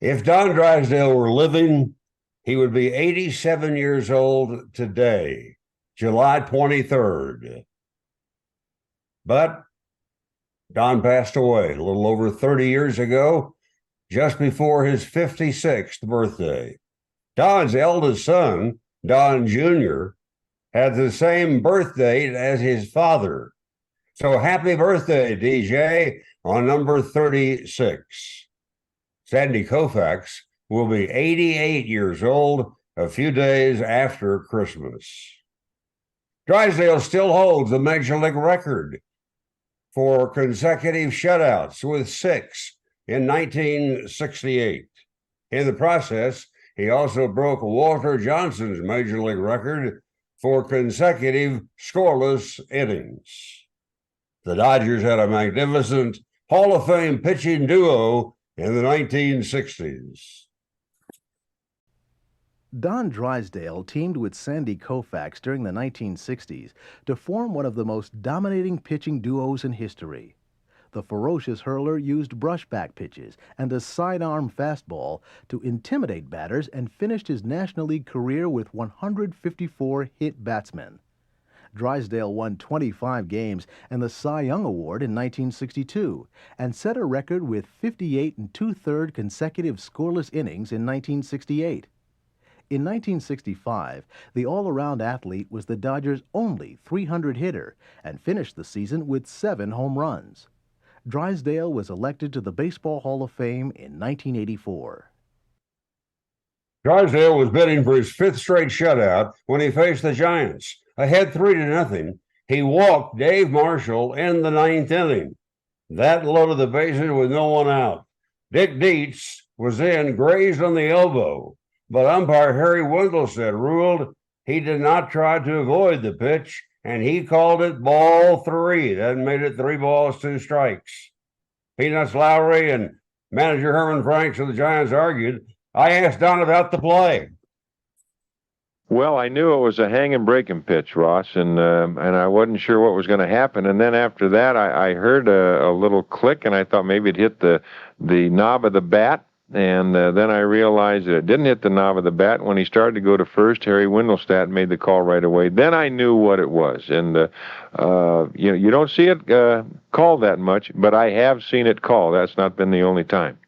If Don Drysdale were living, he would be 87 years old today, July 23rd. But Don passed away a little over 30 years ago, just before his 56th birthday. Don's eldest son, Don Jr., had the same birth date as his father. So happy birthday, DJ, on number 36. Sandy Koufax will be 88 years old a few days after Christmas. Drysdale still holds the Major League record for consecutive shutouts with 6 in 1968. In the process, he also broke Walter Johnson's Major League record for consecutive scoreless innings. The Dodgers had a magnificent Hall of Fame pitching duo in the 1960s. Don Drysdale teamed with Sandy Koufax during the 1960s to form one of the most dominating pitching duos in history. The ferocious hurler used brushback pitches and a sidearm fastball to intimidate batters and finished his National League career with 154 hit batsmen. Drysdale won 25 games and the Cy Young Award in 1962 and set a record with 58 2/3 consecutive scoreless innings in 1968. In 1965, the all-around athlete was the Dodgers' only 300 hitter and finished the season with 7 home runs. Drysdale was elected to the Baseball Hall of Fame in 1984. Drysdale was bidding for his 5th straight shutout when he faced the Giants. Ahead 3-0, he walked Dave Marshall in the 9th inning. That loaded the bases with no one out. Dick Dietz was in, grazed on the elbow, but umpire Harry Wendelstedt ruled he did not try to avoid the pitch, and he called it ball 3. That made it 3 balls, 2 strikes. Peanuts Lowry and manager Herman Franks of the Giants argued. I asked Don about the play. Well, I knew it was a hanging breaking pitch, Ross, and I wasn't sure what was going to happen. And then after that, I heard a little click, and I thought maybe it hit the knob of the bat. And then I realized that it didn't hit the knob of the bat. When he started to go to first, Harry Wendelstedt made the call right away. Then I knew what it was. And you don't see it called that much, but I have seen it called. That's not been the only time.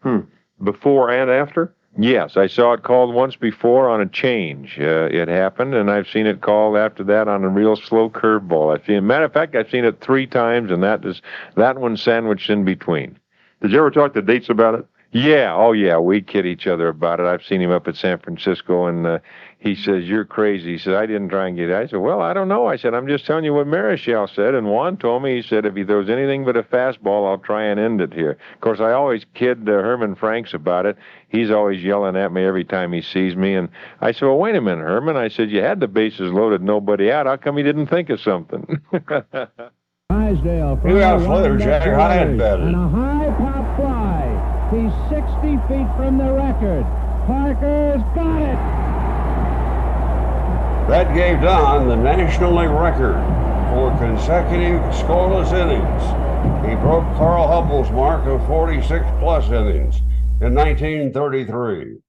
Before and after? Yes, I saw it called once before on a change. It happened, and I've seen it called after that on a real slow curveball. Matter of fact, I've seen it 3 times, and that one sandwiched in between. Did you ever talk to Dietz about it? Yeah, oh yeah, we kid each other about it. I've seen him up at San Francisco, and he says, you're crazy. He said, I didn't try and get it. I said, well, I don't know. I said, I'm just telling you what Marichal said, and Juan told me, he said, if he throws anything but a fastball, I'll try and end it here. Of course, I always kid Herman Franks about it. He's always yelling at me every time he sees me, and I said, well, wait a minute, Herman. I said, you had the bases loaded, nobody out. How come you didn't think of something? Drysdale from Who else later, Jack Hyatt batted. And a high pop fly. He's 60 feet from the record. Parker's got it. That gave Don the National League record for consecutive scoreless innings. He broke Carl Hubbell's mark of 46-plus innings in 1933.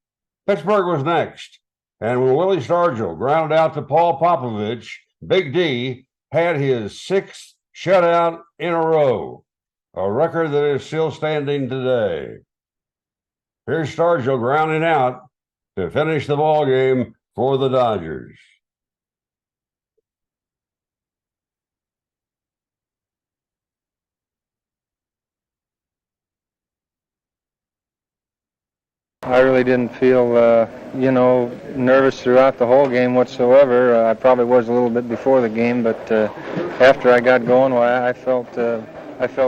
Pittsburgh was next, and when Willie Stargell grounded out to Paul Popovich, Big D had his 6th shutout in a row, a record that is still standing today. Here's Stargell grounding out to finish the ball game for the Dodgers. I really didn't feel, nervous throughout the whole game whatsoever. I probably was a little bit before the game, but after I got going, I felt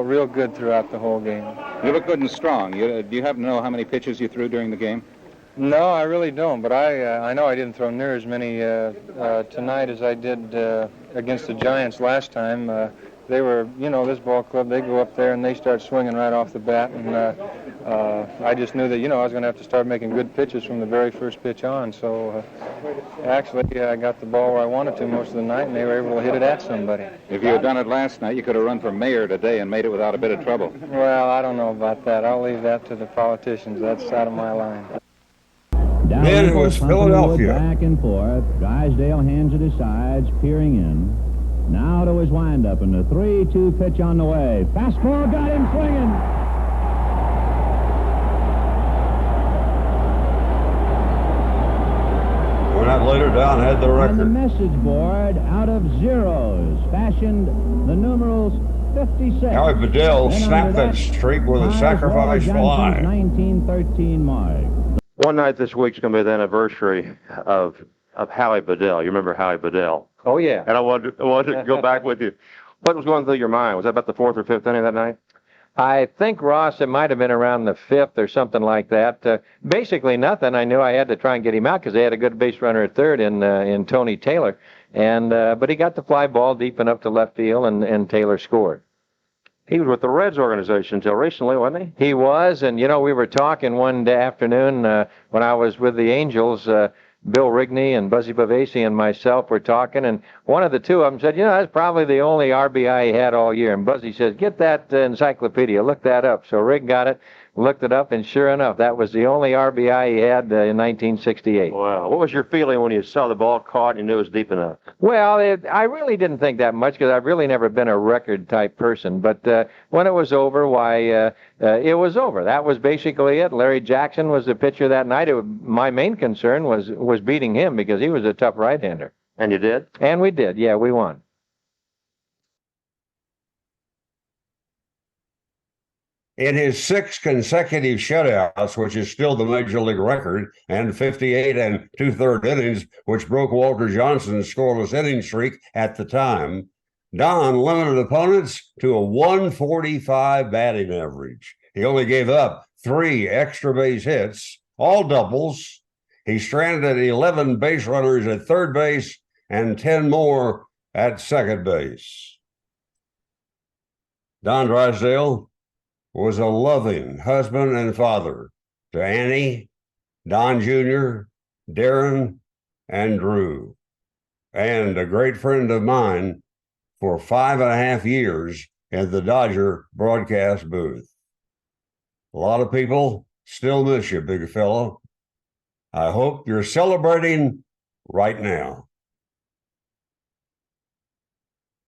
real good throughout the whole game. You look good and strong. Do you happen to know how many pitches you threw during the game? No, I really don't, but I know I didn't throw near as many tonight as I did against the Giants last time. they were, you know, this ball club, they go up there and they start swinging right off the bat. And I just knew that, you know, I was going to have to start making good pitches from the very first pitch on. So actually, I got the ball where I wanted to most of the night, and they were able to hit it at somebody. If you had done it last night, you could have run for mayor today and made it without a bit of trouble. Well, I don't know about that. I'll leave that to the politicians. That's out of my line. Then it was Philadelphia. Back and forth. Drysdale hands it aside, peering in. Now to his windup, and the 3-2 pitch on the way. Fastball got him swinging. One night later, Don had the On the record. message board, out of zeros, fashioned the numerals 56. Howie Bedell Then snapped under that streak with a Miles sacrifice Johnson's fly. 1913 mark. One night this week's going to be the anniversary of Howie Bedell. You remember Howie Bedell? Oh, yeah. And I wanted to go back with you. What was going through your mind? Was that about the fourth or fifth inning that night? I think, Ross, it might have been around the fifth or something like that. Basically nothing. I knew I had to try and get him out because they had a good base runner at third in Tony Taylor. But he got the fly ball deep enough to left field, and Taylor scored. He was with the Reds organization until recently, wasn't he? He was, and, you know, we were talking one afternoon when I was with the Angels. Bill Rigney and Buzzy Bavasi and myself were talking, and one of the two of them said, you know, that's probably the only RBI he had all year. And Buzzy says, get that encyclopedia, look that up. So Rig got it, looked it up, and sure enough, that was the only RBI he had in 1968. Wow. What was your feeling when you saw the ball caught and you knew it was deep enough? Well, I really didn't think that much because I've really never been a record-type person. But when it was over, it was over. That was basically it. Larry Jackson was the pitcher that night. My main concern was beating him because he was a tough right-hander. And you did? And we did. Yeah, we won. In his 6 consecutive shutouts, which is still the major league record, and 58 and 2/3 innings, which broke Walter Johnson's scoreless inning streak at the time, Don limited opponents to a 145 batting average. He only gave up 3 extra base hits, all doubles. He stranded 11 base runners at third base and 10 more at second base. Don Drysdale was a loving husband and father to Annie, Don Jr., Darren, and Drew, and a great friend of mine for 5.5 years in the Dodger broadcast booth. A lot of people still miss you, big fellow. I hope you're celebrating right now.